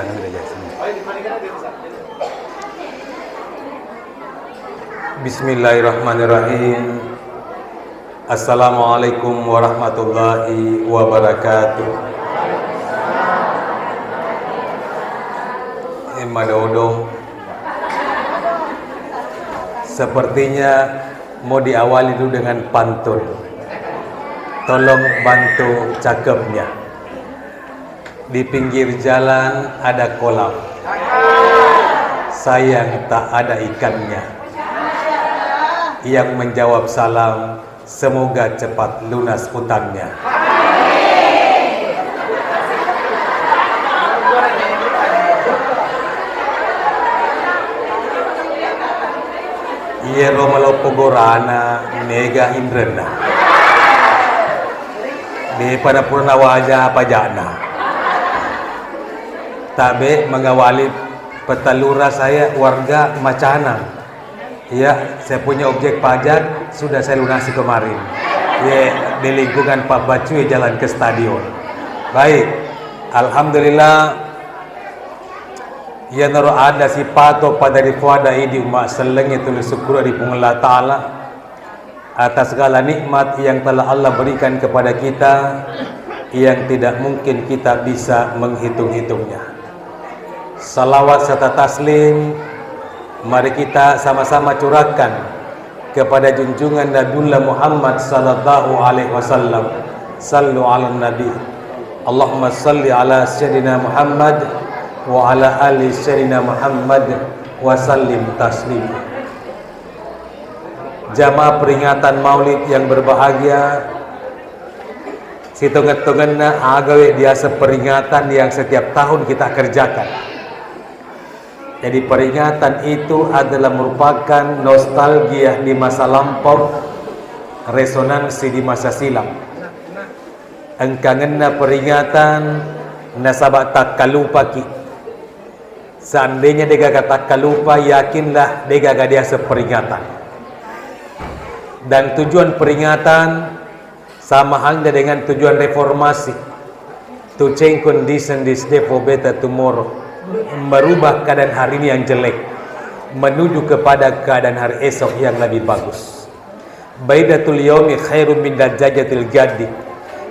jangan belajar sini. Bismillahirrahmanirrahim. Assalamualaikum warahmatullahi wabarakatuh. Madodo. Sepertinya mau diawali dulu dengan pantun. Tolong bantu cakepnya. Di pinggir jalan ada kolam. Sayang tak ada ikannya. Yang menjawab salam, semoga cepat lunas utangnya. Iya romalo pogorana nega indrena. Di pada purna wajah pajana. Tabe mengawali petalura saya warga Macanang. Ya, saya punya objek pajak sudah saya lunasi kemarin. Ya, di lingkungan Pak Bacuy jalan ke stadion. Baik, alhamdulillah. Ya naro ada si pato pada rifuada idi umat seleng itu syukur di Allah Ta'ala atas segala nikmat yang telah Allah berikan kepada kita yang tidak mungkin kita bisa menghitung-hitungnya. Salawat serta taslim mari kita sama-sama curahkan kepada junjungan Nabiullah Muhammad sallallahu alaihi wasallam. Sallu ala nabi. Allahumma salli ala sayyidina Muhammad wa ala ali sayyidina Muhammad wa sallim taslim. Jamaah peringatan Maulid yang berbahagia, situnget-tungetna agawe biasa peringatan yang setiap tahun kita kerjakan. Jadi peringatan itu adalah merupakan nostalgia di masa lampau, resonansi di masa silam. Engkangenna peringatan nasabak tak kalupaki. Seandainya dia kata kalupa, yakinlah dia dia seperingatan. Dan tujuan peringatan sama halnya dengan tujuan reformasi. To change condition this day for better tomorrow. Merubah keadaan hari ini yang jelek menuju kepada keadaan hari esok yang lebih bagus. Baidatul yaumi khairum min dajajatil gadi.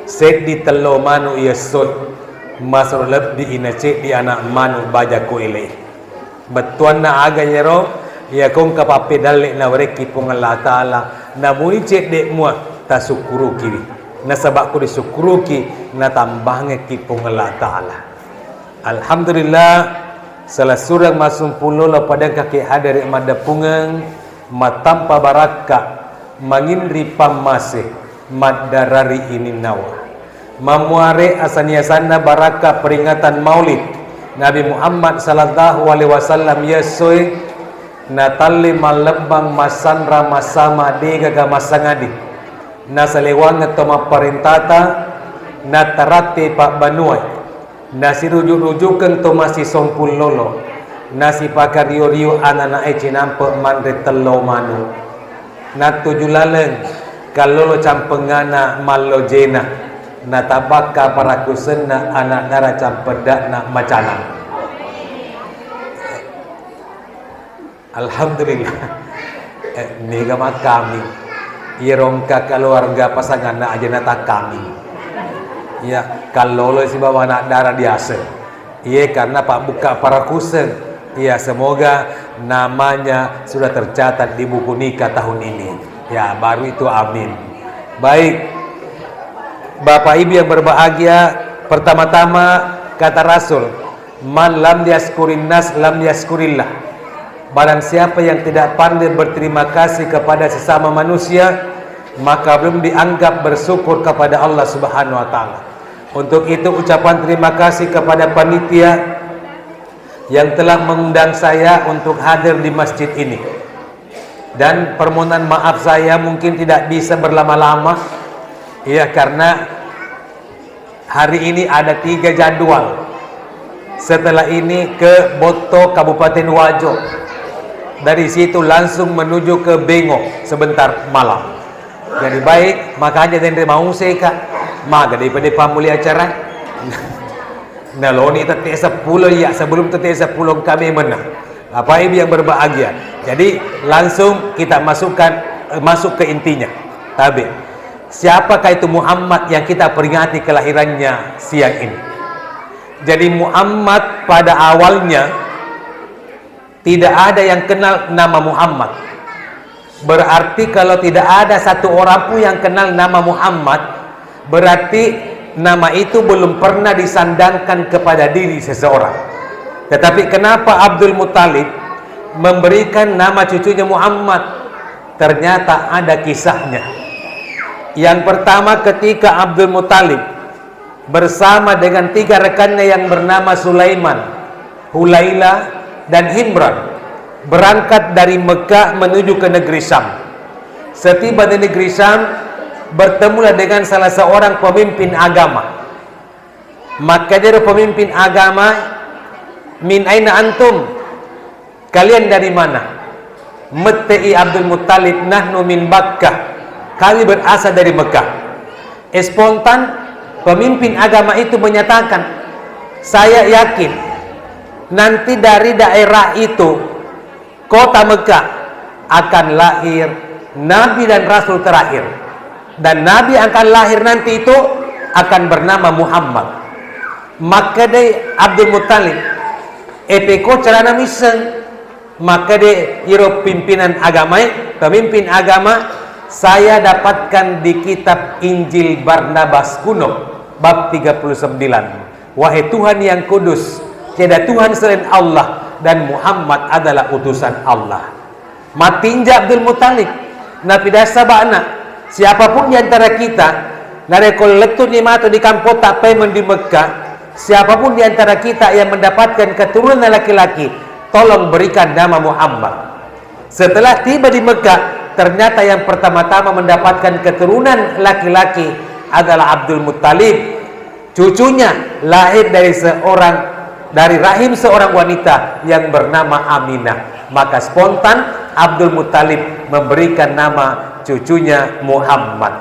Seddi tello manu yasud. Masuk lebih inace di anak manu baja ko ile. Betuan na aga nyero ya kong kapape dalik na wareki pong Allah Ta'ala na muni cek dek mua ta sukuru kiri na sabak ko di sukuru ki na tambahnya ki pong Allah Ta'ala. Alhamdulillah salah surang masum pulo la pada kaki hadari madapungang matampa baraka mangindri pamase madarari ini nawa. Memuare asaniasanna baraka peringatan Maulid Nabi Muhammad sallallahu alaihi wasallam yesoy natali malebang masandra masama dega masangadi nasalewang toma parintata natarate pak banuai nasi rujuk-rujukan to masih sompul lolo nasi pakar rio-rio anana cinampe mandre tello manu natujulaleng kalolo campengana malo jena natabaka para kusenna anak nara campedak nak Macanang. Alhamdulillah. Nega mak kami. Irongka keluarga pasangan nak aja nata kami. Ya kalau lo si bawa anak darah biasa. Iya karena pak buka para kusen. Ya semoga namanya sudah tercatat di buku nikah tahun ini. Ya baru itu amin. Baik. Bapak Ibu yang berbahagia, pertama-tama kata Rasul, man lam yaskurin nas lam yaskurillah. Barang siapa yang tidak pandai berterima kasih kepada sesama manusia, maka belum dianggap bersyukur kepada Allah Subhanahu wa taala. Untuk itu ucapan terima kasih kepada panitia yang telah mengundang saya untuk hadir di masjid ini. Dan permohonan maaf saya mungkin tidak bisa berlama-lama. Ya karena hari ini ada 3 jadwal. Setelah ini ke Boto Kabupaten Wajo. Dari situ langsung menuju ke Bengo sebentar malam. Jadi baik, makanya dari mau seka maga daripada pamuli acara. naloni tete 10 ya, sebelum tete 10 kami menang. Bapak Ibu yang berbahagia. Jadi langsung kita masuk ke intinya. Tapi siapakah itu Muhammad yang kita peringati kelahirannya siang ini? Jadi Muhammad pada awalnya tidak ada yang kenal nama Muhammad. Berarti kalau tidak ada satu orang pun yang kenal nama Muhammad, berarti nama itu belum pernah disandangkan kepada diri seseorang. Tetapi kenapa Abdul Muttalib memberikan nama cucunya Muhammad? Ternyata ada kisahnya. Yang pertama, ketika Abdul Muttalib bersama dengan 3 rekannya yang bernama Sulaiman, Hulailah, dan Himran berangkat dari Mekah menuju ke negeri Syam. Setiba di negeri Syam, bertemulah dengan salah seorang pemimpin agama. Maka dia pemimpin agama, min aina antum? Kalian dari mana? Mettei Abdul Muttalib, nahnu min Makkah. Kami berasal dari Mekah. Spontan pemimpin agama itu menyatakan, saya yakin nanti dari daerah itu, kota Mekah, akan lahir Nabi dan Rasul terakhir. Dan Nabi akan lahir nanti itu akan bernama Muhammad. Maka dia Abdul Muttalib epeko carana miseng, maka dia iro pimpinan agama, pemimpin agama, saya dapatkan di kitab Injil Barnabas kuno bab 39. Wahai Tuhan yang kudus, tiada Tuhan selain Allah, dan Muhammad adalah utusan Allah. Matinja Abdul Muttalib napida sabana, siapapun di antara kita narekol letut ni mato di kampota payment di Mekah, siapapun di antara kita yang mendapatkan keturunan laki-laki, tolong berikan nama Muhammad. Setelah tiba di Mekah, ternyata yang pertama-tama mendapatkan keturunan laki-laki adalah Abdul Muttalib. Cucunya lahir dari rahim seorang wanita yang bernama Aminah. Maka spontan Abdul Muttalib memberikan nama cucunya Muhammad.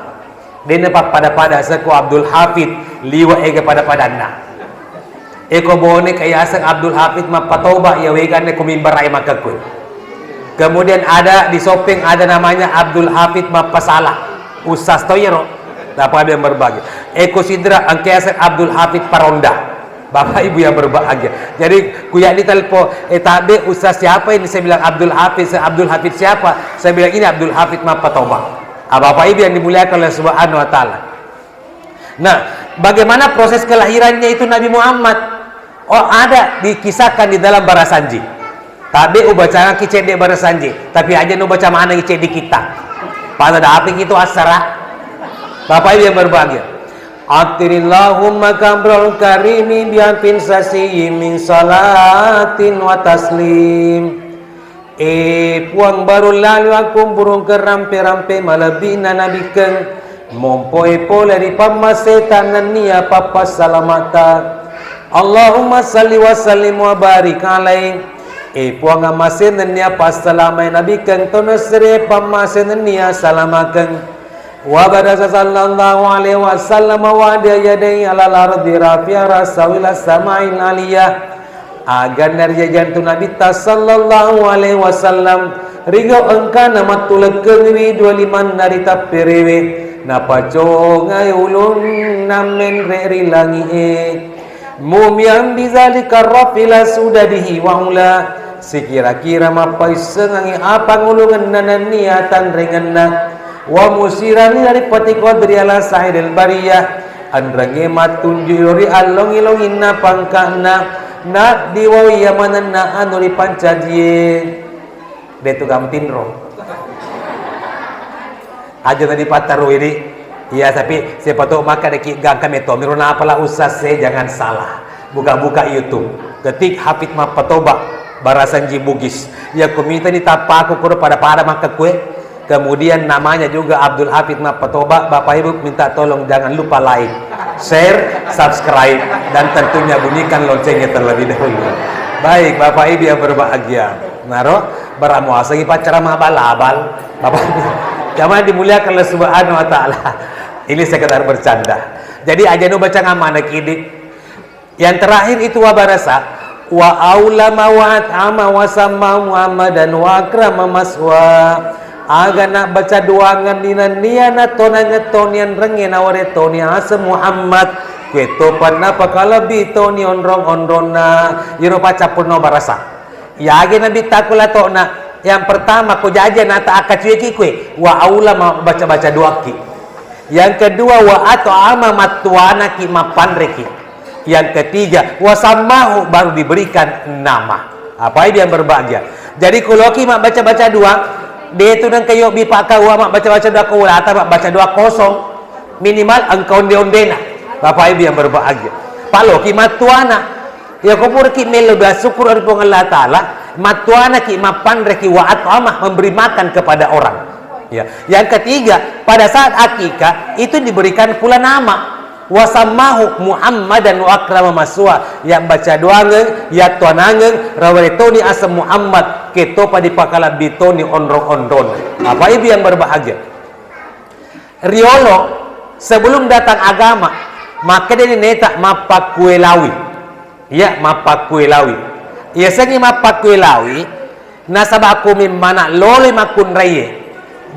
Dia nampak pada seku Abdul Hafid liwa ega pada na. Eko bone kaya asang Abdul Hafid mapatoba ya wegan ko mimbar ay makakun. Kemudian ada di shopping ada namanya Abdul Hafid mapasalah. Usas toyero. Dapat yang berbagi. Eko sidra ang kaya asang Abdul Hafid paronda. Bapak Ibu yang berbahagia. Jadi kuya di telpo tabe ustaz siapa ini? Saya bilang Abdul Hafid. Abdul Hafid siapa? Saya bilang ini Abdul Hafid mapatoba. Bapak Ibu yang dimuliakan oleh Subhanahu wa taala. Nah, bagaimana proses kelahirannya itu Nabi Muhammad? Oh, ada dikisahkan di dalam Barasanji. Tabe ubaca kicede Barasanji, tapi aja nu baca mana kicede kita. Pada dapik itu asara. Bapak Ibu yang berbahagia. Atirillahumma kamrul karimi bi'afin sasiyi min salatin wa taslim. Puang baru lalu aku burung kerampe-rampe malabina nabikan mompoe dari pamasetan nia papa salamata. Allahumma salli wa sallim wa barik alaih. Puang amasen nia pas salamai nabikan tonosre pamasen nia salamakan. Wa barasa sallallahu alaihi wasallam wa dia yadai alal ardi rafi'a rasawila sama'il aliyah. Agar dari jantung Nabi sallallahu alaihi wasallam rigau engka nama tulekeng wi 25 narita perewe napaco ngayulun namen rerilangi mumiam bizalika rafila sudah dihiwaula sekira-kira mapai sengangi apa ngulungan nanan niatan rengenna wa musirani dari pati qadri ala sa'idil bariyah andrange matunjuri allong-ilongin na pangkana na diwawi yamanan na anu di pancadie detu gamtinro aja tadi pataru ini ya, tapi siapa tahu maka deki gang kami to miruna apalah usas saya jangan salah buka-buka YouTube ketik Hafid Mapatoba Barasanji Bugis ya komite ni tapaku kudu pada maka kue kemudian namanya juga Abdul Hafid Mapatoba. Bapak Ibu minta tolong jangan lupa like, share, subscribe, dan tentunya bunyikan loncengnya terlebih dahulu. Baik Bapak Ibu yang berbahagia, naro baramuasa pacara mabal-abal Bapak Ibu jangan dimuliakan oleh Subhanahu wa taala. Ini sekedar bercanda. Jadi aja nu baca ngamana kidi Yang terakhir itu wa barasa wa aulama wa at'ama wa samma Muhammadan wa akrama maswa. Aga nak baca doangan dinan niana tona ngetonian rengen aware toni asa Muhammad kweto panna pakala bitoni onrong-onrona yero paca purno barasa. Ya age nabi takula tona. Yang pertama ko jajan ata akacueki kue wa aulama baca-baca doaki. Yang kedua wa at'ama matuana ki mapanreki. Yang ketiga wasamahu baru diberikan nama. Apa ini yang berbahagia? Jadi kalau kita baca-baca doa, dia itu nang kayo bipaka wa mak baca-baca doa ko atau mak baca doa kosong minimal engkau onde-ondena. Bapak Ibu yang berbahagia. Palo ki matuana ya kupur ki melo syukur dari Allah Taala matuana ki mapanreki wa at'amah memberi makan kepada orang. Ya. Yang ketiga pada saat akikah itu diberikan pula nama. Wasamahu Muhammadan wa akrama maswa yang baca doangen ya tuanangen rawaretoni asam Muhammad ketopa dipakala bitoni onrong-onron. Apa ibu yang berbahagia? Riolo sebelum datang agama maka dia neta mapakuelawi. Ya mapakuelawi. Ya sengi mapakuelawi nasabah aku mimana lole makun raye.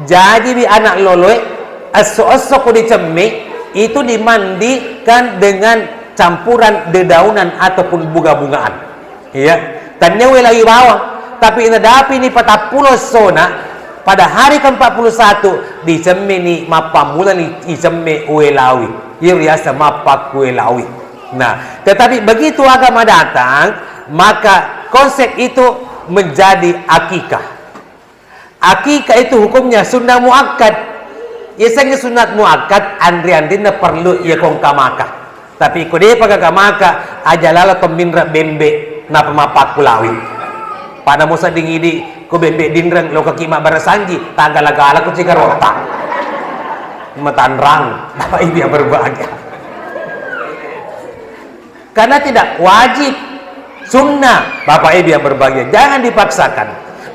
Jadi bi anak loloe aso-aso ku dicemik itu dimandikan dengan campuran dedaunan ataupun bunga-bungaan. Ya, tanya lagi bawang, tapi inadapi ni patapulo sona pada hari ke-41 dicemeni mapamula ni icemme uelawi. Iriasa mapak uelawi. Nah, tetapi begitu agama datang, maka konsep itu menjadi akikah. Akikah itu hukumnya sunnah muakkad. Iseng sunat muakkad andri-andrina perlu ia kong kamaka. Tapi kode paga kamaka ajalala tominra bembe na pemapak pulawi. Pada musa dingidi ko bembe dinrang lo kaki mak barasanji tagala-gala ko cika rota. Metanrang Bapak Ibu yang berbahagia. Karena tidak wajib sunnah Bapak Ibu yang berbahagia. Jangan dipaksakan.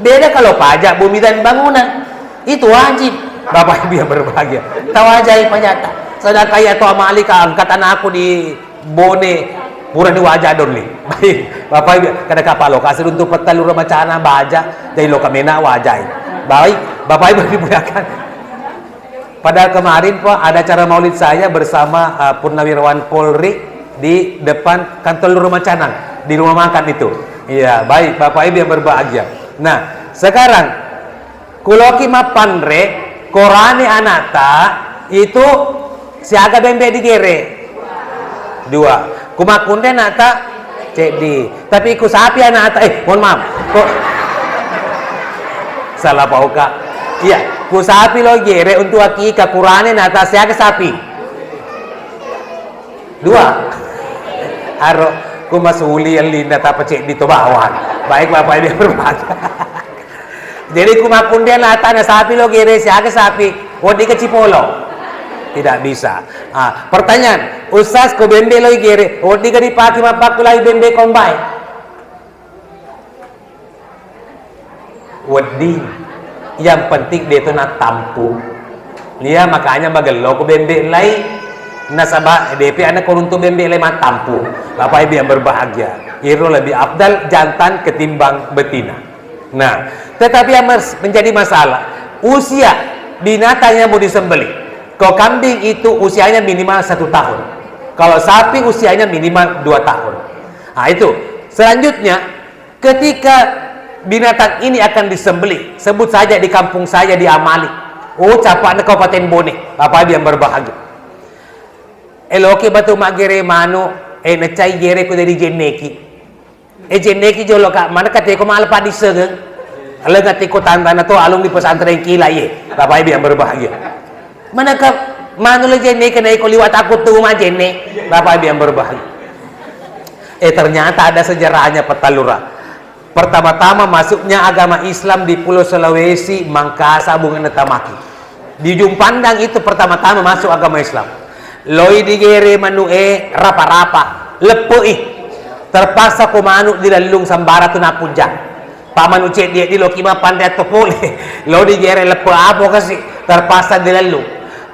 Beda kalau pajak bumi dan bangunan. Itu wajib Bapak Ibu yang berbahagia. Tawajai panyata. Sedang kaya tu amali ka angkatan aku di Bone pura di wajah don ni. Baik, Bapak Ibu kada kapalo kasih untuk petalur macana baja dari lo kamena wajai. Baik, Bapak Ibu dimuliakan. Pada kemarin Pak ada acara maulid saya bersama Purnawirawan Polri di depan kantor Lurah Canang di rumah makan itu. Iya, baik Bapak Ibu yang berbahagia. Nah, sekarang kuloki mapanre Korani anata itu siaga bembe digere dua kumakunde nata cedi tapi ku sapi anata mohon maaf kok salah pauka iya ku sapi lo gere untuk akika Qurani nata siaga sapi dua aro ku masuli yang linda tapa cedi to bawan baik Bapak Ibu berbahagia. Jadi kumakundian lata na sapi lo gere siaga sapi wadi ke Cipolo tidak bisa. Pertanyaan usas ko bembe lo gere wadi ka dipaki mapakulay bembe kombay wadi yang penting dia itu nak tampu dia makanya bagelo ko bembe lay nasaba DP anak koruntu bembe lay matampu. Bapak Ibu yang berbahagia itu lebih afdal jantan ketimbang betina. Nah, tetapi yang menjadi masalah usia binatang yang mau disembelih. Kalau kambing itu usianya minimal 1 tahun. Kalau sapi usianya minimal 2 tahun. Nah itu. Selanjutnya, ketika binatang ini akan disembelih, sebut saja di kampung saya di Amali. Oh, capak Kabupaten Bone. Bapak Ibu yang berbahagia. Eloke batu magere mano, necai gere ko dari jeneki. Jeneki jolo kak mana kate ko malpa di segeng alengati ko tantana to alung di pesantren kila ye Bapak Ibu yang berbahagia mana ka manu le jeneki nai ko liwat aku tuh ma jene Bapak Ibu yang berbahagia ternyata ada sejarahnya Petalura. Pertama-tama masuknya agama Islam di Pulau Sulawesi Mangkasa Bunga Tamaki di ujung pandang itu pertama-tama masuk agama Islam loi digere manu rapa-rapa lepoi terpaksa ko manuk dilalung sambara tu napuja pamanu cek dia di lokima pandai to pole lo di gere lepo apo kasi terpaksa dilalung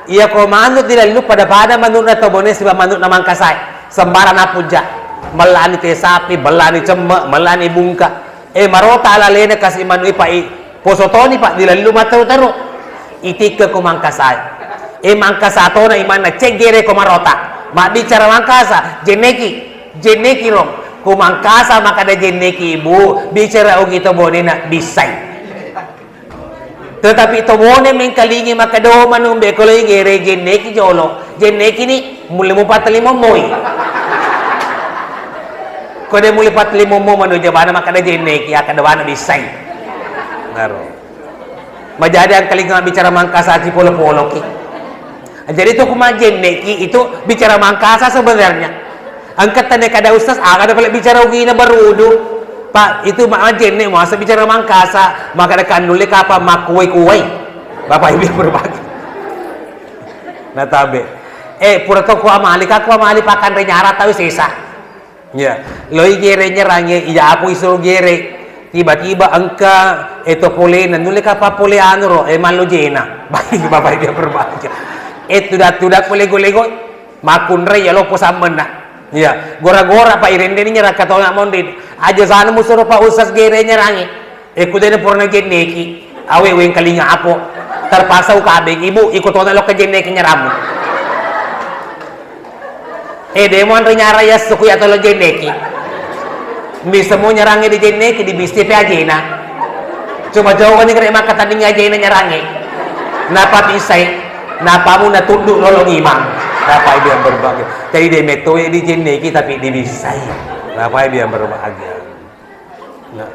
iya ko manuk dilalung pada manuk na to bone siba manuk na Mangkasai sambara napuja melani te sapi, melani cemek, melani bungka. Marota ala lena kasih manui pa posotoni pak dilalu mataro itika ko mangkasay. Mangkasa to na imana cegere ko marota. Mak bicara mangkasa, jeneki rom. Ko mangkasa makada jeneki ibu, bicara og ito bone na bisay. Tetapi ito bone mengkalingi makado manumbe ko loy gere jeneki jolo. Jeneki ni muli mo patalimo moy. Ko de muli patalimo mo manu jabana makada jeneki akadwana bisay. Ngaro. Majadi ang kalinga bicara mangkasa si polo-polo ki. Jadi itu kumajeneki itu bicara mangkasa sebenarnya. Angkat tanya kada ustaz, ada pala bicara ugina barudo. Pak, itu majenek masa bicara mangkasa, maka ada kandulnya kapa makuai-kuai. Bapak Ibu berbagi. Natabe. Pura to ko amali pakan renyara tahu sisa. Ya, loi gere nyerange iya apu iso gere. Tiba-tiba angka itu polena nule kapa pole anu ro malo jena. Bapak Ibu berbagi. Tudak lego-lego makunre ya lopo samena. Ya, gora-gora Pak Irende ini nyerah kata orang mondin. Aja sana musuh Pak Ustaz gere nyerangi. Kudena purna jeneki. Awe weng kalinga apo. Terpaksa ukabeng ibu ikut orang lo ke jeneki nyeramu. Demo antre nyara ya suku atau lo jeneki. Bisa mau nyerangi di jeneki di bisti pe ajena. Coba jauh kan kira mak kata dingin ajena nyerangi. Napa bisai? Napa mu na tunduk lolong imam. Napa dia berbahagia? Jadi dia metode di jeneki tapi dibisai. Napa dia berbahagia? Nah.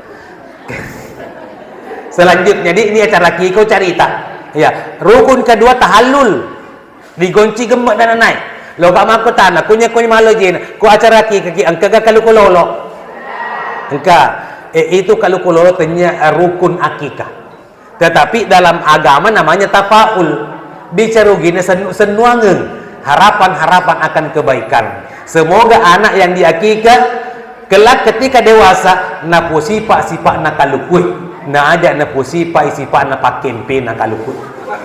Selanjutnya ini acara kiko cerita. Ya, rukun kedua tahallul. Digonci gemek dan naik. Lo gak maku tanah, kunya malo jen. Ku acara kiki angka gak kalau kololo. Engka itu kalau kololo tanya rukun akikah. Tetapi dalam agama namanya tafaul. Bicara gini senuangen. Harapan-harapan akan kebaikan. Semoga anak yang diakikah kelak ketika dewasa na posipa-sipa na kalukui, na aja na posipa-sipa na pakempe na kalukui.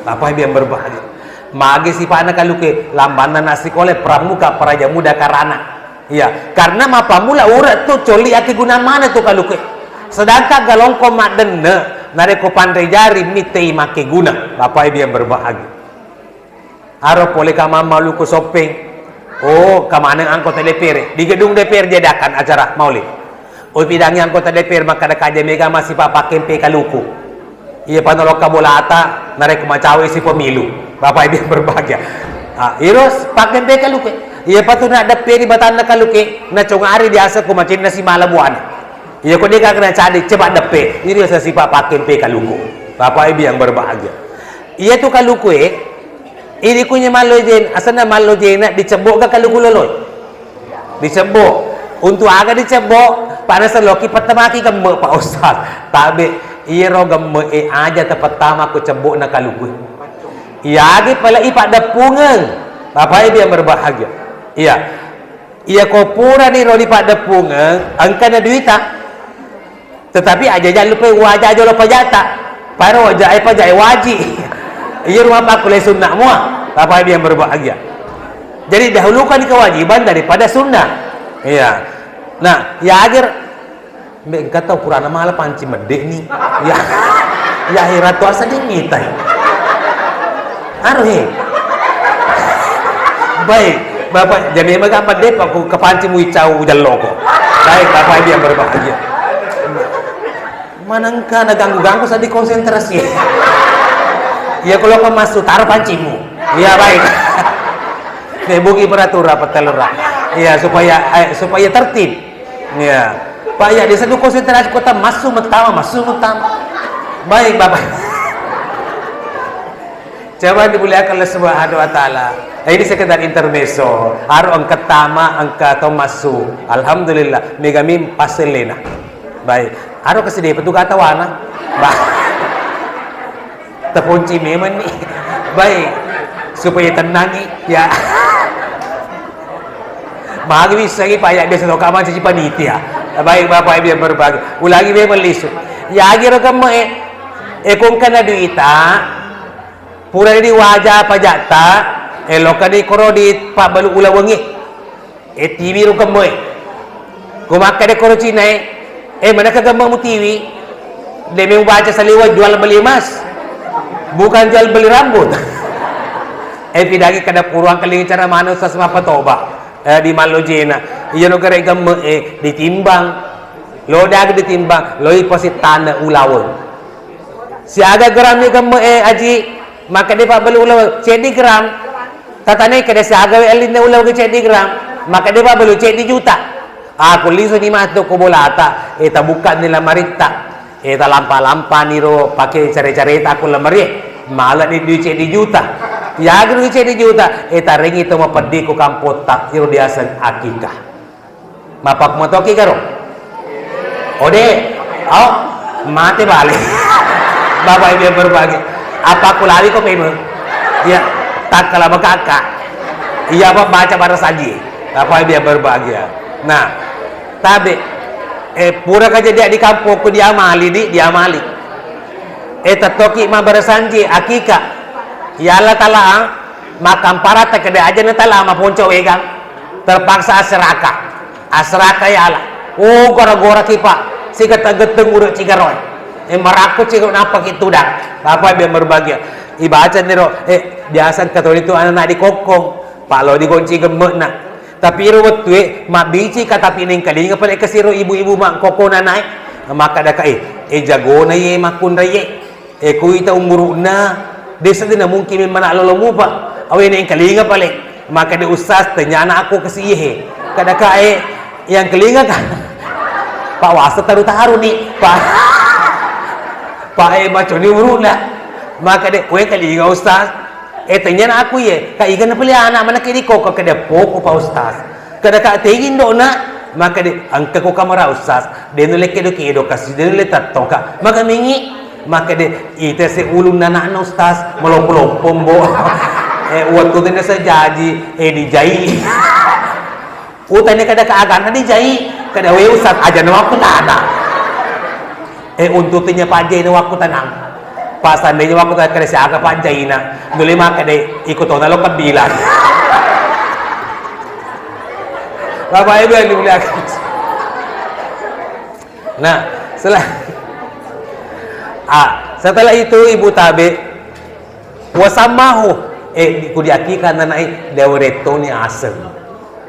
Apa yang berbahagia? Magi sipa na kalukui lambana nasi kole pramuka praja muda karana. Ya, karena mapamula urat tu coli aki guna mana tu kalukui. Sedangkan galongko mak denne nareko pandai jari mitei make guna. Apa yang berbahagia? Aro boleh kama malu ku shopping. Kemana anggota DPR? Di gedung DPR jadakan acara maulid. Bidangnya anggota DPR maka ada kaja mega masih papa kempe kaluku. Iya panolok kabulata narek macawe si pemilu. Bapak Ibu berbahagia. Iros pakai kempe kaluku. Iya patuna ada peri batanda kaluke na congari biasa ku macin nasi malabuan. Iya ko dia kena cari cepat depe. Iros si papa kempe kaluku. Bapak Ibu yang berbahagia. Iya tu kaluku ini kunya malo jen, asana malo jen nak dicebok ke kalau kuloloi, dicebok. Untuk agak dicebok, pada seloki pertama ki gemuk Pak Ustaz. Tabe, iro gemuk aja te pertama ku cebok nak kalau ku. Iya agi pala ipak depungan, Bapak Ibu yang berbahagia. Iya ko pura ni rodi pak depungan, angkana duita. Tetapi aja jangan lupa wajah aja lupa jata. Para wajah apa jai wajib. Iya rumah pak kulai sunnah mua. Bapak Ibu yang berbahagia. Jadi dahulukan kewajiban daripada sunnah. Iya. Nah, ya agar enggak tahu purana malah panci medek nih. Ya akhirat tu asa dingitai. Aruh. Baik, Bapak jadi maga medek aku ke panci mu icau jaloko. Baik, Bapak Ibu yang berbahagia. Manangka na ganggu-ganggu sa di konsentrasi. Ya kalau kau masuk taruh pancimu. Ya baik. Buki peraturan petelura. Ya supaya tertib. Ya. Pak ya di satu konsentrasi kota masuk utama. Baik Bapak. Coba dimuliakan oleh Subhanahu wa taala. Ini sekedar intermezzo. Aro angka tama angka atau masuk. Alhamdulillah megami paselena. Baik. Aro kesedih petugas tawana. Baik. Terpunci memang nih. Baik, supaya tenangi ya. Magi bisa lagi payah biasa lo kaman si panitia. Baik Bapak Ibu yang berbahagia. Ulangi memang lisu. Ya akhirnya kamu kung kana duita pura di wajah pajata elok di korodi pak balu ula wengi. TV ro kamu Kumaka de koro Cina mana kagambang mo TV demi baca sa liwat jual beli emas bukan jual beli rambut. Pidagi kada puruang kaling cara mana sa mapatoba di Malojena iya no gara igam ditimbang lo dag ditimbang lo iposit tanah ulawon si aga gram ni gam aji maka di pabeli ulaw cedi gram tatane kada si aga alin na ulaw ke cedi gram maka di pabeli cedi juta. Aku liso ni mato ko bolata eta buka nila marita eta lampa-lampa niro pakai care-careta aku lamari malah ni duit di juta ya duit di juta eta ring itu mapedi ko kampota iro diasan akikah mapak mo toki karo ode mate balik bapak ibu berbagi apa aku lari ko peno ya tak kala kakak iya apa baca para saji bapak ibu berbagi nah tabe pura kaja dia di kampung ku diamali tatoki ma barasanji akika yalla talaang makam parata kada aja na tala ma ponco wegang terpaksa asraka yalla gora kipa siga tageteng uro cigaroy maraku cigo napa kitu dak apa biar berbahagia ibaca niro biasa katolik itu anak di kokong palo di kunci gemek na tapi iro tuwe mabici kata pining kalinga pala kasiro ibu-ibu mak koko nanay maka daka jago na ye makun raye kuita umuru na desa din na mungkin man alolo mo pa awe na yung kalinga pala maka de usas tanya na ako kasi ihe kada ka yang kalinga ka pawasa taru-taru ni pa macho ni uru na maka de kwe kalinga usas tanya na ako ye kaigan na pala anak mana kini ko kada po pa usas kada ka tingin do na maka de ang kako kamera usas denule kedo kasi denule tatoka maka mingi maka de ite se ulun na ustas melompo pombo waktu tene sa jaji dijai utane kada ka agana dijai kada we usas aja na waktu tana untutnya pajai na waktu tanang pasandanya waktu kada si aga pajai na duli maka de ikut na lo kabilan Bapak Ibu yang dimuliakan. Nah, setelah itu Ibu Tabe wasamahu kudiakikan nanai deweretoni asem.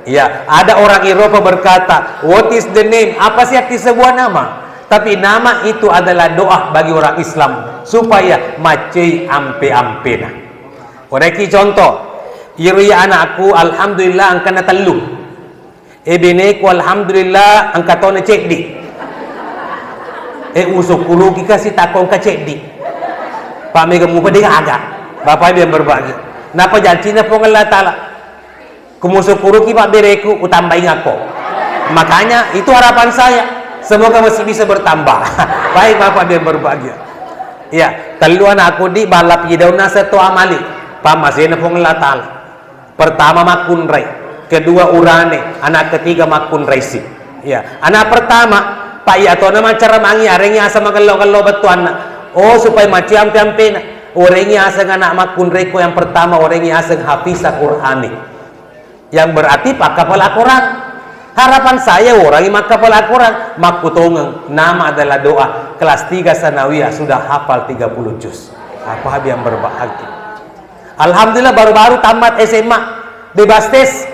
Ya, ada orang Eropa berkata, what is the name? Apa sih arti sebuah nama? Tapi nama itu adalah doa bagi orang Islam supaya macei ampe-ampena. Koreki contoh, iruya anakku alhamdulillah angkana telu. Beneku alhamdulillah angkatone cek di usuk kulu kika si takong ka cek di pak mega mu peding agak bapak biar berbagi napa jantina po ngala tala kumusuk kulu ki pak bereku utambahin ako makanya itu harapan saya semoga masih bisa bertambah baik bapak biar berbagi ya teluan aku di balap yidauna seto amali pak masih po ngala tala pertama makun rai kedua urane, anak ketiga makun raisi. Ya, anak pertama pak iya to nama cara mangi arengi asa magalo betuan. Oh supaya macam piampena. Orengi asa anak makun reko yang pertama orengi asa hafiza Qur'ani. Yang berarti pak kepala Quran. Harapan saya orang yang kepala Quran makutongeng nama adalah doa kelas 3 sanawiyah sudah hafal 30 juz. Apa yang berbahagia. Alhamdulillah baru-baru tamat SMA bebas tes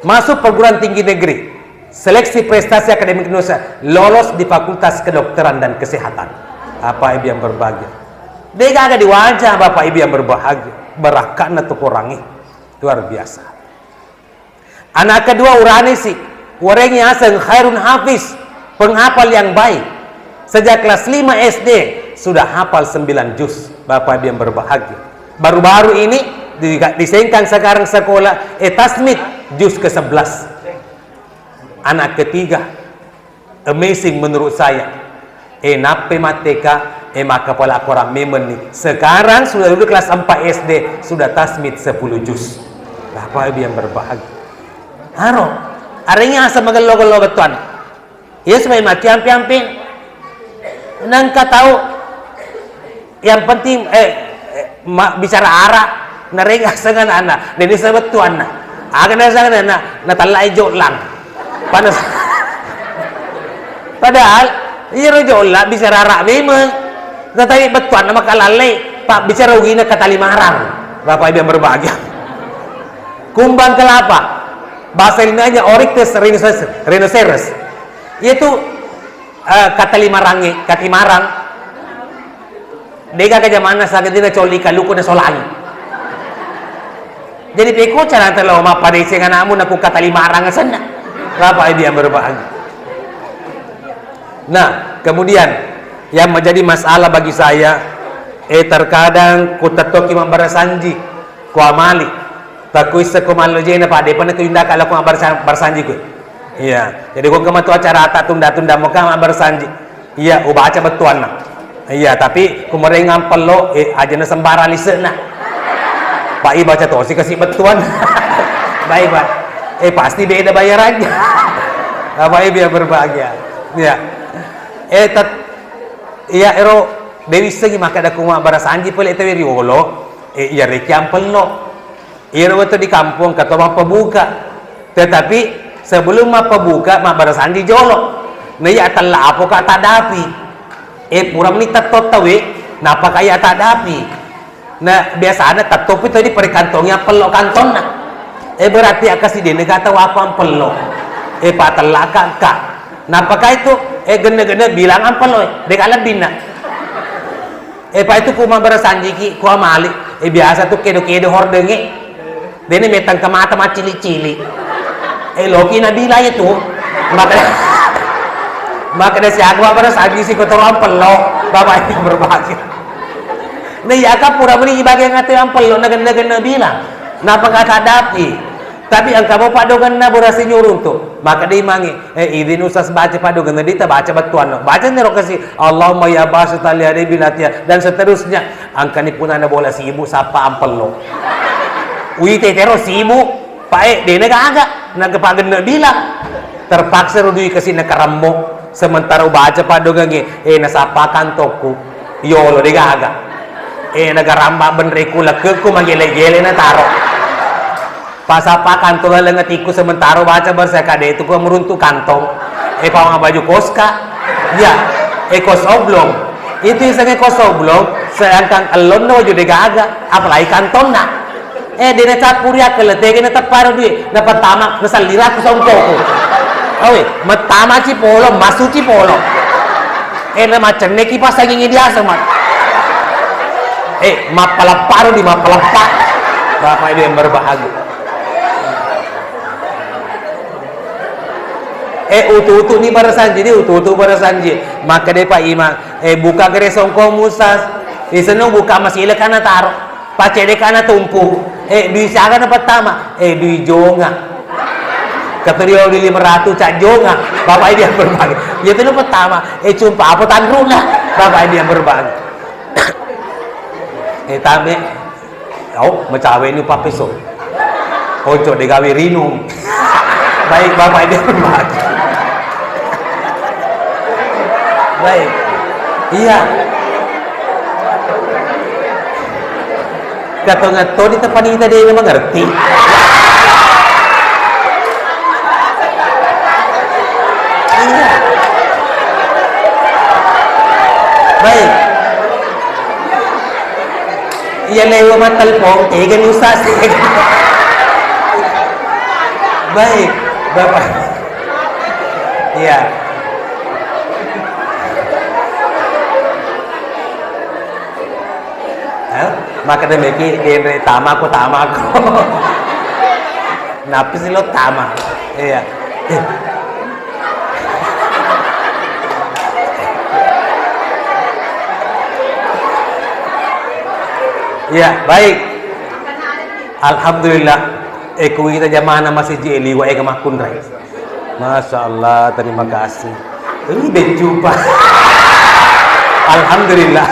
masuk perguruan tinggi negeri seleksi prestasi akademik Indonesia lolos di Fakultas Kedokteran dan Kesehatan. Apa ibu yang berbahagia dia agak di wajah bapak ibu yang berbahagia berakan atau kurangi luar biasa. Anak kedua urani sih orangnya asal khairun hafiz penghafal yang baik sejak kelas 5 SD sudah hafal 9 juz. Bapak ibu yang berbahagia baru-baru ini disengkang sekarang sekolah tasmid juz ke-11. Anak ketiga amazing menurut saya nape mateka maka pola korang memen nih sekarang sudah duduk kelas 4 SD sudah tasmid 10 juz. Bapak ibu yang berbahagia haro arenya asa magalo-galo betuan ya supaya mati ampi-ampin nangka tahu yang penting bicara arah narenga sangan anak dan disebut tuan anak akan sangan anak natalai jok lang panas Padahal iya rojola bisa rarak memang. Tetapi betuan nama kalale pak bicara ugina kata limarang. Bapak ibu yang berbahagia. Kumbang kelapa. Bahasa Indonesianya Oryctes rhinoceros. Itu kata limarangi, kata limarang. Dega ke zaman sa kedina coli kaluko na solangi. Jadi peko cara telo mapade sing anakmu naku kata limarang sana. Bapak ibu yang berbahagia. Nah, kemudian yang menjadi masalah bagi saya, terkadang ku tatoki mambarasanji, ku amali, takui sekomalo jena pada pana ku indah kalau ku barsanji ku. Iya, jadi ku kematu acara tak tunda-tunda mau kama barsanji. Iya, ku baca betuan nah. Iya, tapi ku merengam pelo, aja na sembara lisena. Pak I baca tosi kasih betuan. Baik pak, pasti beda bayarannya. Bapak I biar berbahagia. Iya. Iya ero dewi segi maka ada kuma barasanji pele itu riolo iya rekiam pelno iya waktu di kampung kata ma pembuka tetapi sebelum ma pembuka ma barasanji jolo nah iya tala apo kata dapi pura menit tatot tawe napa kaya tadapi nah biasanya tatot itu di perikantongnya pelok kantong nah berarti akasi dene kata wakam pelok patala kakak napa kaya itu gene-gene bilang apa loh dek lebih nak pak itu kuma berasanji ki kuma mali biasa tuh kedo-kedo hordenge dene metang ke mata cili-cili loki nabila itu maka si aku berasanji si kotor ampelo bapak itu berbahagia nah ya kan pura beri bagian ngatu ampelo na gene-gene bilang napa nggak hadapi tapi ang kamu padogan na burasi nyurun tuh maka dia mangi idin usas baca padogan na dita baca batuan baca nero kasi Allahumma ya basu taliari bilatia dan seterusnya angka ni puna na bola si ibu sapa ampel lo ui tetero si ibu pae dia agak nagpagan na bilang terpaksa rudui kasi nakarammo sementara baca padogan nasapakan toku yolo dia agak nagaramba benreku lakeku magele-gele na taro pasapa kantong lang ngatiku sementara baca bersakade itu gua meruntuh kantong pawang baju koska ya kos oblong itu iseng kos oblong sedangkan elon no juga gaga apalagi kantong nak dia capuria kelete na taparo di na pertama nasalira ko sa umpoko oy matama ci polo masu ci polo na macenne ki pasaging dia sama mapalaparo di mapalapa bapak ibu yang berbahagia utu-utu ni barasanji ni utu-utu barasanji maka dia pak ima buka gere songko musas iseno buka masila kana taro pacede kana tumpu di saga na pertama di jonga katerio di 500 cak jonga bapak dia berbagi ya itu pertama cumpa apa tandruna bapak dia berbagi tame macawe ni papeso ojo digawe rinum baik bapak dia berbagi baik iya kata-kata di tempat kita dia memang ngerti iya baik iya lewat mata telepon kan usah sih baik bapak iya maka demikian genre tama ko napis lo tama iya iya baik alhamdulillah kuwi kita zaman masih jeli wa kemakun rai masya Allah terima kasih ini berjumpa alhamdulillah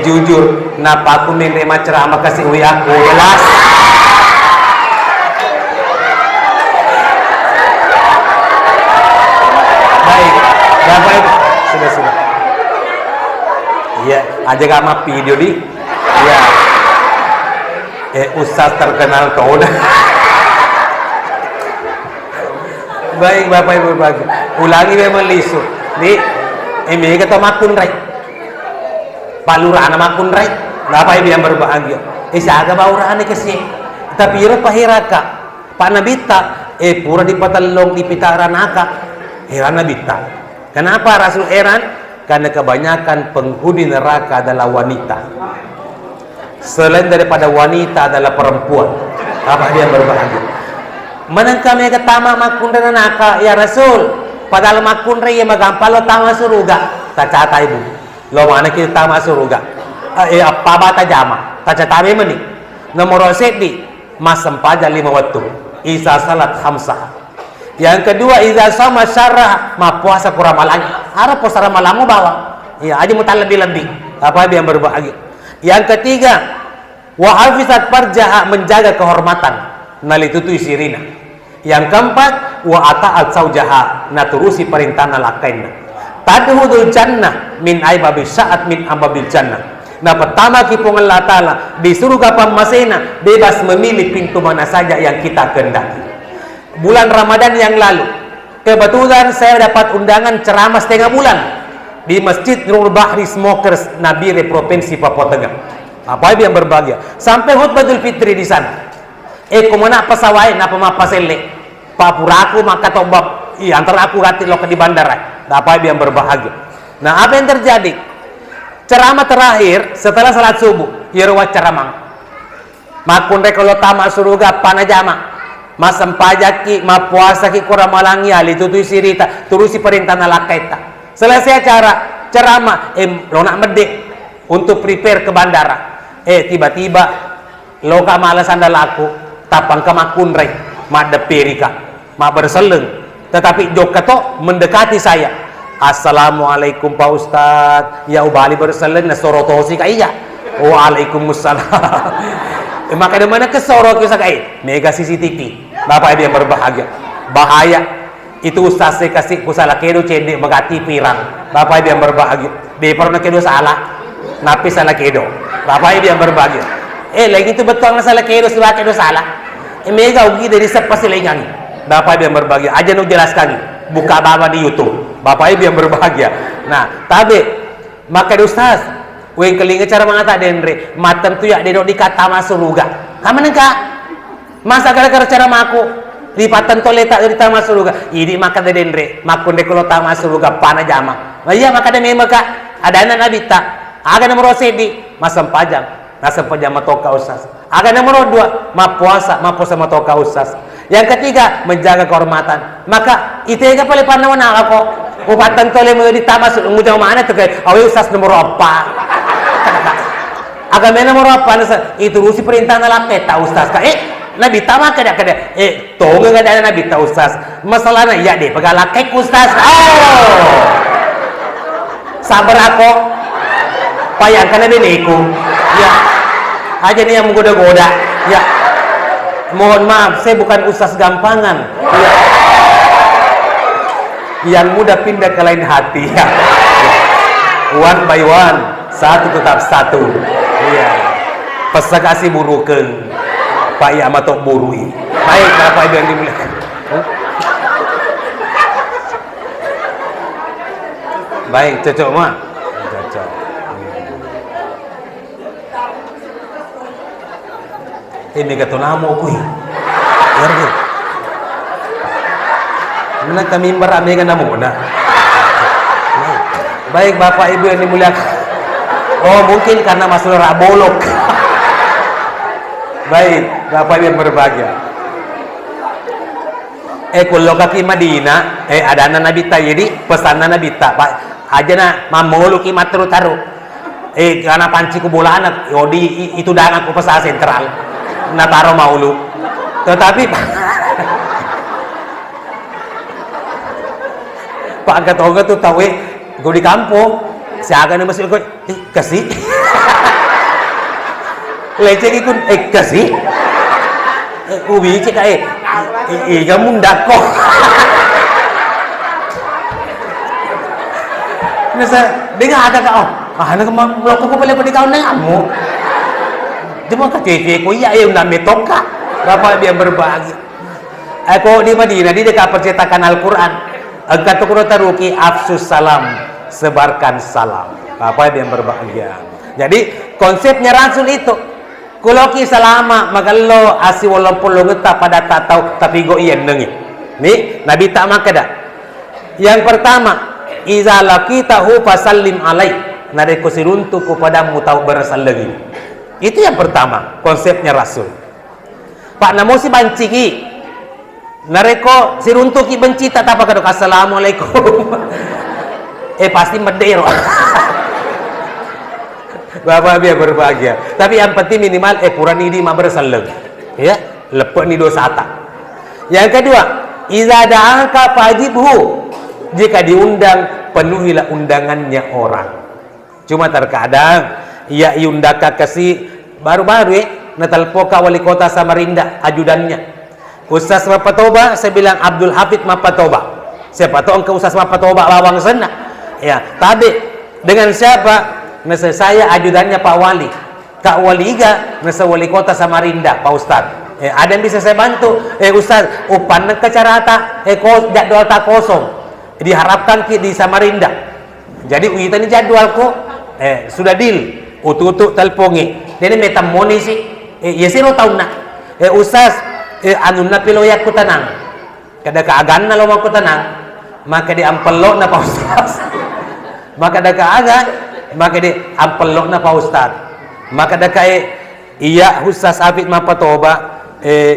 jujur napa aku menerima ceramah kasih ui aku jelas baik bapak sudah iya aja gak video di iya ustaz terkenal kau dah Baik Bapak Ibu berbahagia. Ulangi memang lisu. Di ini kata makun rai. Pak Lurah anak makun rai. Bapak Ibu yang berbahagia. Isaga bauraan kesih. Tapi iro pahiraka. Pak Nabita pura di patalong di pitaranaka. Heran Nabita. Kenapa Rasul heran? Karena kebanyakan penghuni neraka adalah wanita. Selain daripada wanita adalah perempuan. Apa dia berbahagia? Manang kami ketama makundra naka ya Rasul. Padahal makundra ya magampalo tama suruga. Tacata ibu. Lo mana kita tama suruga. Apa bata jama. Tacata meni. Nomor sedi masampaja 5 waktu. Isa salat khamsah. Yang kedua iza sama syarah puasa kurang malang. Harap puasa malam bawa. Ya aja mutal lebih-lebih. Apa dia yang berbahagia? Yang ketiga wa hafizat farjaha menjaga kehormatan. Nalitutu sirina. Yang keempat wa ata'at saujaha naturusi perintah nalakainna. Tadhudul jannah min aibabi sa'at min ambabil jannah. Nah pertama kipung Allah Ta'ala di surga pamasena bebas memilih pintu mana saja yang kita kehendaki. Bulan Ramadan yang lalu kebetulan saya dapat undangan ceramah setengah bulan di Masjid Nurul Bahri Smokers Nabire Provinsi Papua Tengah. Apa yang berbahagia sampai khutbatul fitri di sana. Kumana pasawai napa mapasele papuraku maka tobab antara aku gati lo di bandara. Apa yang berbahagia. Nah apa yang terjadi? Ceramah terakhir setelah salat subuh yerwa ceramah makun kalau tamak surga panajama masam pajaki ma puasa ki kurang malangi ali tutu sirita turusi perintah nalakaita. Selesai acara ceramah lo nak medek untuk prepare ke bandara. Tiba-tiba lo ka malasan dalaku tapang ke makun rek ma deperika ma berseleng tetapi jok ketok mendekati saya. Assalamualaikum Pak Ustadz. Ya ubali berseleng na sorotosi ka iya. Waalaikumsalam. Maka di mana kesorot kita kayak mega CCTV. Bapak Ibu yang berbahagia. Bahaya. Itu Ustaz saya kasih kusala kedo cendek megati pirang. Bapak Ibu yang berbahagia. Di pernah kedo salah. Napi salah kedo. Bapak Ibu yang berbahagia. Lagi itu betul na salah kedo salah kedo salah. Mega ugi dari sepasi lengan. Bapak Ibu yang berbahagia. Aja nu jelaskan. Buka baba di YouTube. Bapak Ibu yang berbahagia. Nah, tapi maka Ustaz, weng kelinga cara mengata denre, matem tu ya dedok dikata masuk surga. Kamu nengka? Masa gara-gara cara maku lipatan toleta dari tama surga. Ini maka denre, makun de kalau tama surga pana jama. Nah, iya maka de memaka ada anak nabita. Aga nomor sedi masam pajang, masam pajang matoka Ustaz. Aga nomor 2 puasa matoka Ustaz. Yang ketiga menjaga kehormatan. Maka itu yang paling pandang nak aku. Upatan tole mau ditamas ngujang mana tuh kayak awe Ustaz nomor apa? Agak nomor apa? Itu rusi perintah nalak tak Ustaz. Nabi tamak kada tong enggak ada Nabi tak Ustaz. Masalahnya ya deh pegalak kek Ustaz. Sabar aku. Payangkan ada niku. Ya. Aja nih yang menggoda-goda. Ya. Mohon maaf, saya bukan Ustaz gampangan. Ya. Yang mudah pindah ke lain hati. Ya. One by one, satu tetap satu. Iya. Pesak kasih burukeun. Pak ya matok burui. Baik, Bapak Ibu yang dimuliakan. Baik, cocok mah. Cocok. Ini kata namo kui. Ngerti? Mana kami beramai namo na. Baik Bapak Ibu yang dimuliakan. Oh mungkin karena masalah bolok. Baik Bapak Ibu yang berbahagia. Kalau kaki Madinah, ada anak Nabi jadi pesanan Nabi tak Pak. Aja na mamulu ki matru taruh. Karena panci ku bola anak, di itu dan aku pesah sentral. Nataro maulu. Tetapi Pak Angkat tuh tahu gue di kampung siaga nih masih gue kasih leceh ikut kasih ubi cek kamu ndak kok nasa dengar ada kau anak melokok kau boleh di kau nengamu dia mau kecil ko iya yang nak metoka Bapak dia berbagi Aku di Madinah di dekat percetakan Al-Quran. Engkau kuno taruki afsus salam, sebarkan salam. Apa yang berbahagia. Jadi konsepnya Rasul itu. Kalau ki salama maka lo asi walaupun lo ngetah pada tak tahu tapi go iyan nengi. Nih Nabi tak maka dah. Yang pertama, iza laqitahu fasallim alai. Nare ko siruntu kepadamu tahu berasal lagi. Itu yang pertama konsepnya Rasul. Pak namo si banciki. Nare ko siruntu ki benci tak apa kadok assalamualaikum. Pasti medero. Bapak biar berbahagia. Tapi yang penting minimal purani di ma berasal lagi. Ya, lepek ni dosa tak. Yang kedua, iza da'aka fajibhu. Jika diundang penuhilah undangannya orang. Cuma terkadang ia iundaka kasih baru-baru natalpoka wali kota Samarinda ajudannya Ustaz Mapatoba. Saya bilang Abdul Hafid Mapatoba. Siapa tahu engkau Ustaz Mapatoba lawang sana ya. Tadi dengan siapa? Nasa saya ajudannya Pak Wali Kak Wali Iga nasa wali kota Samarinda Pak Ustaz. Ada yang bisa saya bantu? Ustaz upan ke carata jadwal tak kosong diharapkan di Samarinda. Jadi kita ini jadwal kok sudah deal utuk telpongi ini metamoni sih ya sih lo tahu nak Ustaz anu na piloyak ku tenang kada kaagan na lo mau ku tenang maka di ampelok na Pak Ustaz maka ada kaagan maka di ampelok na Pak Ustaz maka ada iya Ustaz Hafid Mapatoba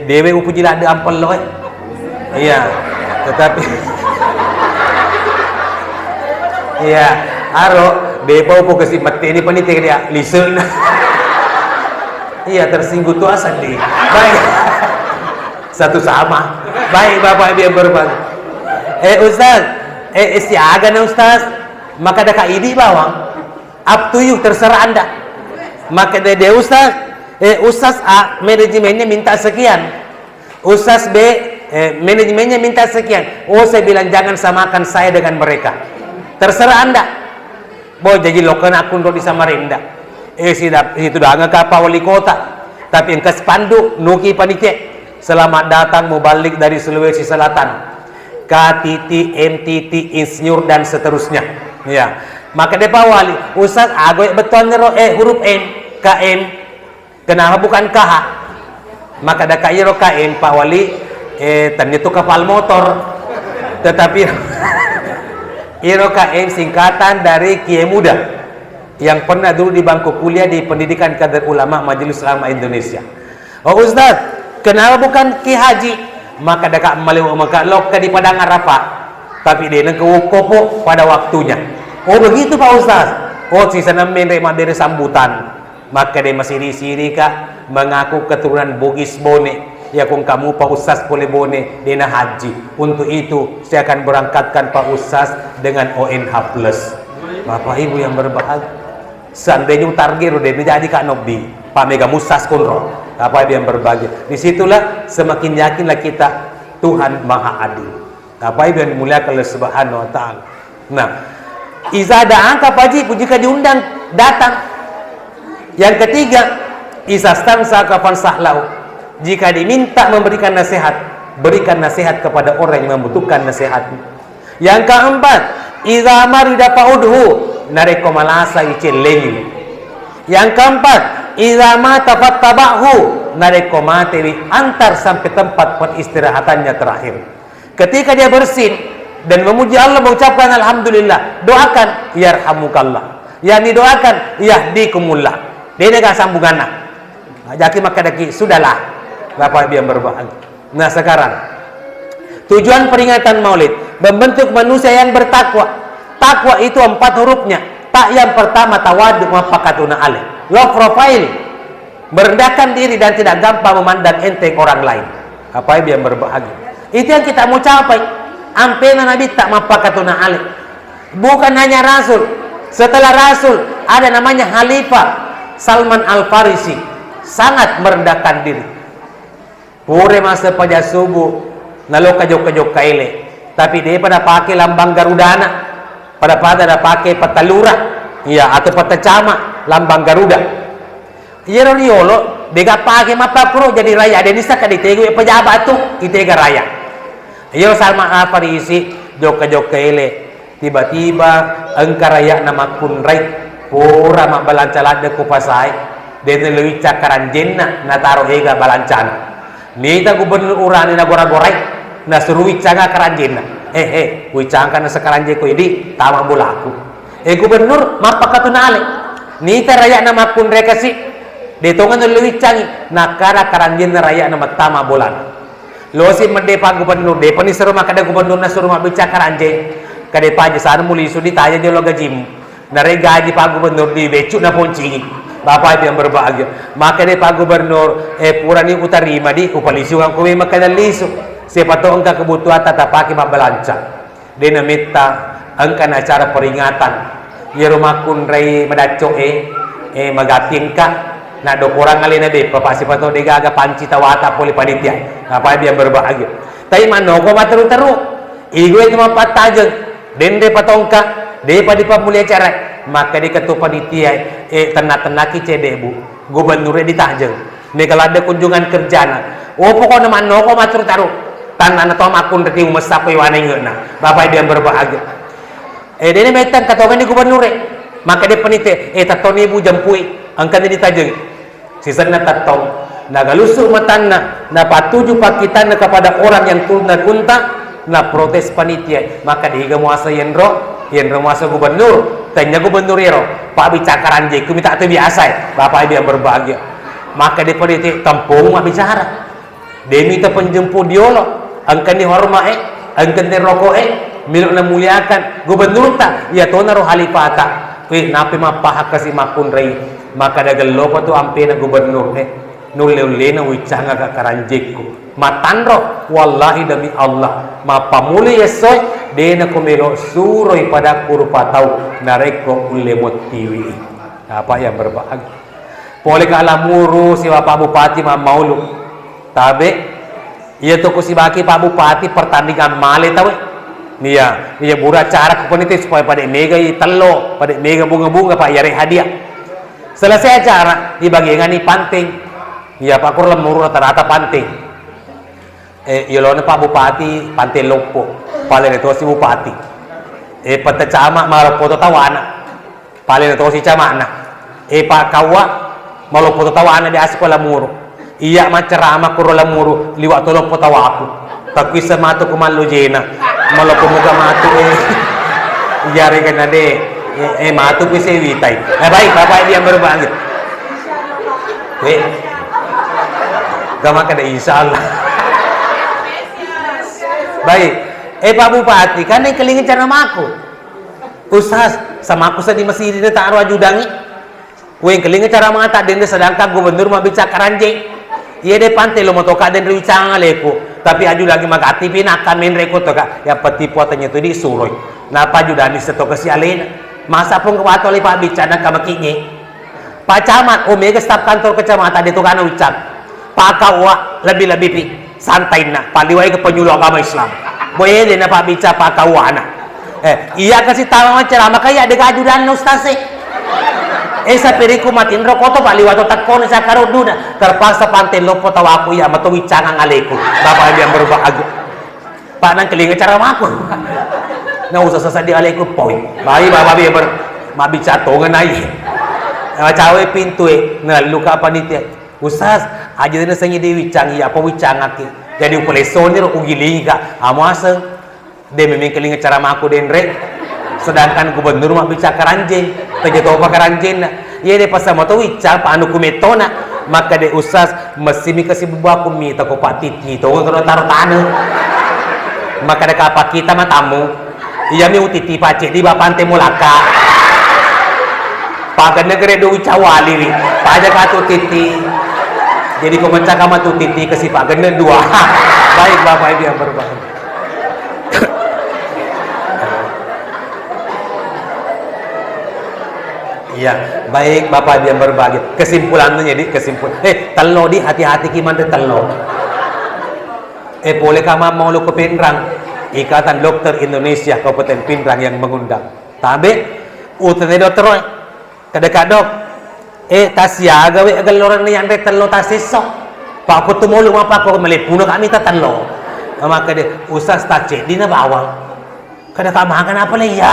dewe upujila di ampelok iya tetapi iya aro depa upo kasi mati ini panitia dia listen. Iya tersinggung tuh asal di. Baik. Satu sama. Baik Bapak biar berbagi. Ustaz, istiaga na Ustaz. Maka ada kaidi bawang. Up to you terserah Anda. Maka ada Ustaz, Ustaz A manajemennya minta sekian. Ustaz B manajemennya minta sekian. Oh saya bilang jangan samakan saya dengan mereka. Terserah Anda. Boy jadi lokan akun di Samarinda. Itu dah ngaka Pak Wali Kota. Tapi yang kespandu nuki panitia. Selamat datang mau balik dari Sulawesi Selatan. KTT, MTT, Insinyur dan seterusnya. Ya. Maka dia Pak Wali, Ustaz agoy betul nero huruf N, KM. Kenapa bukan KH? Maka ada kairo KM Pak Wali ternyata kapal motor. Tetapi Iro KM singkatan dari Kiai Muda yang pernah dulu di bangku kuliah di Pendidikan Kader Ulama Majelis Ulama Indonesia. Oh Ustaz, kenapa bukan Ki Haji? Maka dekat maliu maka loka di Padang Arafah. Tapi dia nak kopo pada waktunya. Oh begitu Pak Ustaz. Oh si sana menerima dari sambutan. Maka dia masih di sini kak mengaku keturunan Bugis Bone. Ya kung kamu Pak Ustaz boleh bone dina haji. Untuk itu saya akan berangkatkan Pak Ustaz dengan ONH plus. Bapak Ibu yang berbahagia. Seandainya target udah menjadi Kak Nobdi, Pak Mega Musas Kunro. Bapak Ibu yang berbahagia. Disitulah semakin yakinlah kita Tuhan Maha Adil. Bapak Ibu yang dimuliakan oleh Subhanahu Wa Taala. Nah, iza da'aka Pak jika diundang datang. Yang ketiga, isastansa kapan sahlau. Jika diminta memberikan nasihat, berikan nasihat kepada orang yang membutuhkan nasihat. Yang keempat, iza marida fa'udhu nareko malasa icellengi. Yang keempat, iza mata fattabahu nareko materi antar sampai tempat peristirahatannya terakhir. Ketika dia bersin dan memuji Allah mengucapkan alhamdulillah, doakan yarhamukallah. Yang didoakan yahdikumullah. Dia enggak sambungan. Jadi maka daki sudahlah. Bapak Ibu yang berbahagia. Nah sekarang tujuan peringatan Maulid membentuk manusia yang bertakwa. Takwa itu 4 hurufnya. Tak yang pertama tawadu mafakatuna alaih. Low profile, merendahkan diri dan tidak gampang memandang enteng orang lain. Bapak Ibu yang berbahagia. Itu yang kita mau capai. Ampena Nabi tak mafakatuna alaih. Bukan hanya Rasul. Setelah Rasul ada namanya Khalifah Salman Al-Farisi, sangat merendahkan diri. Pure masa pada subuh nalo kajok-kajok kaile. Tapi dia pada pakai lambang Garudana. Pada pakai patalura. Ya, atau patacama lambang Garuda. Iya riolo, dia pakai mapa pro jadi raya. Dia nisa kaditego pejabat tuh itega raya. Iyo sama apa diisi joka-joka ele. Tiba-tiba engkar raya nama kunrai pura mak balancalada ku pasai. Den leuwih cakaranjenna na taro ega balancana. Nita gubernur urani na gora-gorai na suruh wicanga karanjenna. Wicangkan na sakaranjen ko idi tama bulaku. Gubernur mapakatunale. Nita raya nama kunrai kasi detongan leuwih cangi nakara karanjenna raya nama tama bulan. Losi mende pak gubernur de pani seru makada gubernur na suruh mabica karanje kade paja sana muli sudi tanya dia lo gajim nare gaji pak gubernur di becu na poncingi bapak itu yang berbahagia maka de pak gubernur purani utarima di upalisi uang kowe makada lisu siapa tahu engkau kebutuhan tata paki mabelanca de namita engkau acara peringatan ya rumah kunrai madaco magatingka nah dok orang kali nabi bapak siapa tahu dia agak panci tawata poli panitia apa dia berbahagia tapi mana kau materu-teru igu itu mapat tajeng dende patongka de padi pamulia acara maka di ketua panitia tenaki cedebu gubernur di tajeng ne kalau ada kunjungan kerjana pokoknya mana kau materu-teru tanah atau makun reti umesapo iwane ngeuna bapak dia berbahagia dene metan katakan di gubernur maka dia panitia tatoni ibu jempui angkat di tajeng sisanya tatong nagalusuk matanna na patuju pakitana kepada orang yang turun dan unta na protes panitia maka dihiga muasa yenro muasa gubernur tanya gubernur yero pak bicakaran jeku minta itu biasa bapak dia berbahagia maka di panitia tampung mak bicara dia minta penjemput diolo angkan dihormati angkan dirokok milik na muliakan gubernur tak ya tona roh halipata napi mapahak kasi makun rai maka dagal lopa tu ampe na gubernur nulele na wicanga ka karanjekku matanro wallahi demi Allah mapamuli yesoy de na kumelo suroy pada kurupatau nareko ulemot tiwi apa yang berbahagia pole ka alamuru si Pak Bupati Maulu tabe iya to ko si baki Pak Bupati pertandingan male tawe nia bura cara ko panite supaya pada mega tello pada mega bunga-bunga Pak yare hadiah. Selesai acara dibagi ngani panting ya Pak Kur lemuru rata-rata panting yolone Pak Bupati panting lopo paling itu si Bupati pata cama malah foto tawana paling itu si cama na Pak Kawa malah foto tawana di asiko lemuru iya macerama Kur lemuru liwat tolong foto aku tapi sematu kumalu jena malah pemuka matu jari kan ade matu ku sewitai baik bapak dia berbahagia gama kada insyaallah baik Pak Bupati kan yang kelingin cara maku Ustaz sama aku di masjid ini taruh ajudangi yang kelingin cara mata dende sedangkan gubernur mau bicara karanje iya deh pantai lo mau toka dan riwicang aleku tapi aju lagi magati pinakan main rekod toka ya peti potanya itu disuruh napa judani setoka si alena masa pun kewato oleh Pak Bicara kamakingi Pak Camat omega staf kantor kecamatan itu kan ucap Pak Kawa lebih-lebih pi santai nak paliwai ke penyuluh agama Islam boleh deh Pak Bicara Pak Kawa nak iya kasih tahu ceramah kayak ada kajudan ustaz sa periku matin rokok to paliwato takon sa karuduna terpaksa pantai lopo tawaku ya mato wicangang aleku bapak yang berbahagia Pak nang kelinga ceramah aku nggak usah sesadi aleku poy bayi bapak biar mabicara ngenai cawe pintu ngaluka panitia Ustaz aja dina sangi dewi canggih apa wicangaki jadi upelesonir ugiling ka amasa de memang kelinga cara maku denre sedangkan gubernur mah bicara karanjen terjatuh apa karanjen ya de pasal moto wica paanu kumetona maka de Ustaz mesti mi kasih bubaku mi tako patiti to kalau taruh tanah maka de kapa kita mah tamu iya mi utiti pace di bapante mulaka pagan negeri do wicawali wi pada katu titi jadi komenca kama tu titi kasih pagan dua baik bapak ibu yang berbahagia iya baik bapak ibu yang berbahagia kesimpulannya jadi kesimpulan telo di hati-hati gimana telo boleh kama mau lu ke Pinrang Ikatan Dokter Indonesia Kabupaten Pinrang yang mengundang tabe utene dokter kadang-kadang tasya gawe agal orang yang telo tasesok pak aku tu mulu apa kau melipuno kami tatalo Maka dia Ustaz tak cek di na bawang. Kada ka makan apa le ya?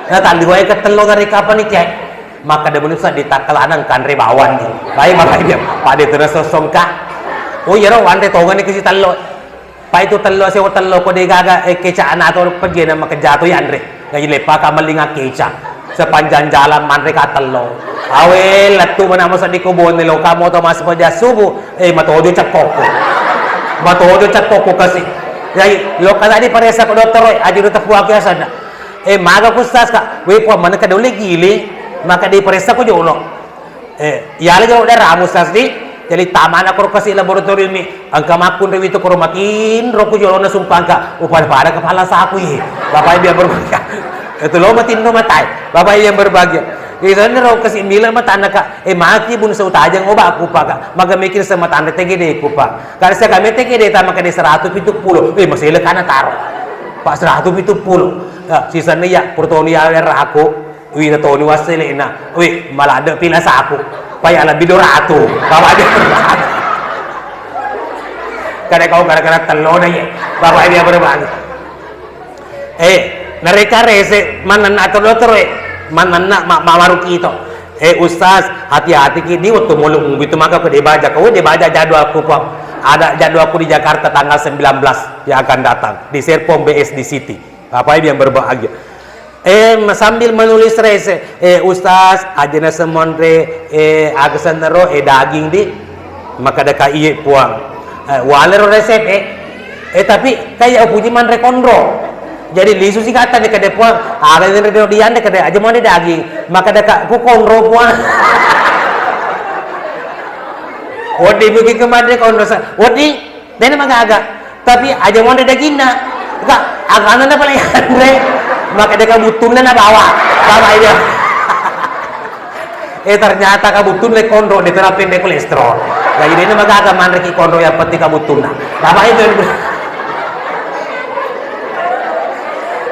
Na tali wae ke telo dari kapan ni cek. Maka dia benusa ditakalanan kan re bawan ni. Baik maka dia pada terus songka. Oh ya ro wante tongan ni kasi telo. Pa itu telo sewa telo ko de gaga keca atau pergi na maka jatuh ya andre. Ngaji lepa ka malinga keca. Sepanjang jalan man re ka telo. Awe latu mana mo sa di kubon ni lo kamo to mas pa subuh matodo cakoko. Matodo cakoko kasi. Jadi lo kada di paresa ko doktor oi adi rota puak ya sana. Maga kustas ka we po man ka dole gili maka di paresa ko jolo. Yale jolo da ramus tasdi jadi taman ako kasi laboratorium ni ang kamakun rewi to ko makin roku jolo na sumpangka upar para kepala sa ako bapak dia berbahagia. Itu lo matin no matay bapak yang berbahagia. Isa na raw kasi mila matanda ka, maki bun sa utajang o ba ako pa ka, magamikir sa matanda tegede ko pa. Kasi sa kami tegede tama ka ni 170, masila ka na taro. Pa 170. Sisa niya, portoniya ako, na toni wasili na, malada pila sa ako, paya ala bidorato, bawa dia berbagi. Kada kau gara-gara telo na ye, bawa dia berbagi. Nareka rese, manan ato dokter manana mamaru kito Ustaz hati-hati kini waktu mulung itu maka ke debaja kau debaja jadwal aku pak ada jadwal aku di Jakarta tanggal 19 yang akan datang di Serpong BSD City apa yang berbahagia sambil menulis rese Ustaz ajena semonre agsanero daging di maka ada kai puang walero resep tapi kayak puji man rekondro jadi lisu sih kata dia kada puang ada yang dia ande kada aja mau daging maka ada ku konro puang odi bagi kemade konro odi dene magaga tapi aja mau daging na ka agana na pala andre maka dia kabutun na bawa dia ternyata kabutun le konro diterapin de kolesterol jadi dene magaga man reki konro yang penting kabutun na bapak itu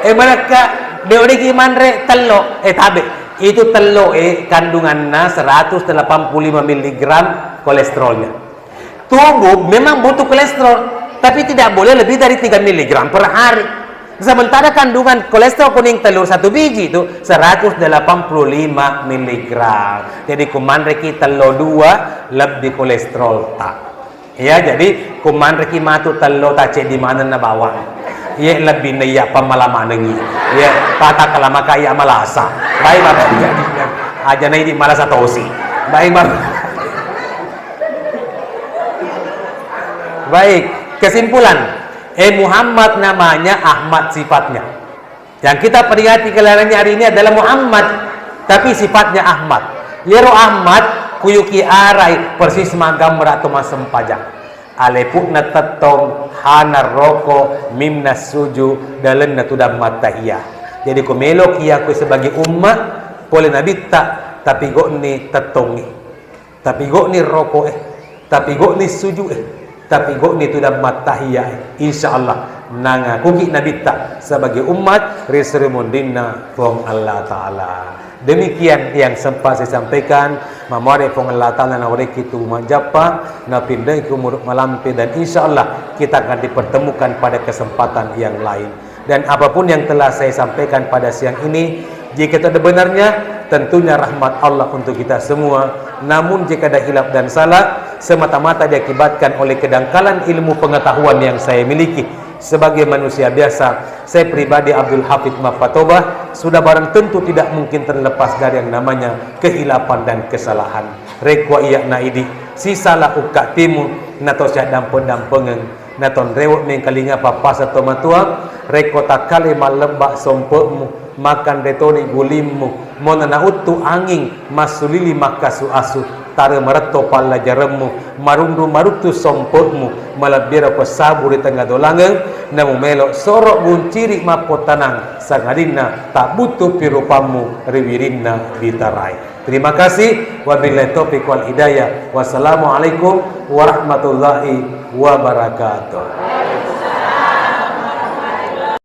mereka deode giman re telo tabe itu telo kandungannya 185 mg kolesterolnya tubuh memang butuh kolesterol tapi tidak boleh lebih dari 3 mg per hari sementara kandungan kolesterol kuning telur satu biji itu 185 mg jadi kuman reki telo 2 lebih kolesterol tak ya jadi kuman reki matu telo tak cek di mana na bawang ya lebih naya pemalaman nengi ya patah kelama kaya malasa baik bapak aja nanti malasa tosi baik bapak baik kesimpulan Muhammad namanya Ahmad sifatnya yang kita peringati kelahirannya hari ini adalah Muhammad tapi sifatnya Ahmad lero Ahmad kuyuki arai persis magam meratu masem pajak alepuk na tetong hanar roko mimna suju dalen na tudam matahiyah jadi kumelo kia ku sebagai umat boleh nabi tak tapi go ni tetong tapi go ni roko tapi go ni suju tapi go ni tudam matahiyah insyaallah nanga kuki nabi tak sebagai umat risrimundinna from Allah Ta'ala. Demikian yang sempat saya sampaikan. Mamare pong Allah Ta'ala na wari kitu majapa na pindah ke muruk malampi dan insyaallah kita akan dipertemukan pada kesempatan yang lain. Dan apapun yang telah saya sampaikan pada siang ini, jika itu ada benarnya, tentunya rahmat Allah untuk kita semua. Namun jika ada hilaf dan salah, semata-mata diakibatkan oleh kedangkalan ilmu pengetahuan yang saya miliki. Sebagai manusia biasa, saya pribadi Abdul Hafid Mafatobah sudah barang tentu tidak mungkin terlepas dari yang namanya kehilapan dan kesalahan. Rekwa iya naidi, sisalah ukak timu, nato siya dampeng-dampengeng, naton rewot mengkalinga papas atau matua, rekwa takale malembak sompokmu, makan retoni gulimmu, mona nautu angin, masulili makasu asu, tare mereto pala jaremmu, marundu marutu sompokmu, malabira ko sabu di tengah dolangeng, namu melok sorok bunciri mapo tanang, sangadina tak butuh pirupamu, riwirinna bitarai. Terima kasih. Wabillahi taufiq wal hidayah. Wassalamualaikum warahmatullahi wabarakatuh.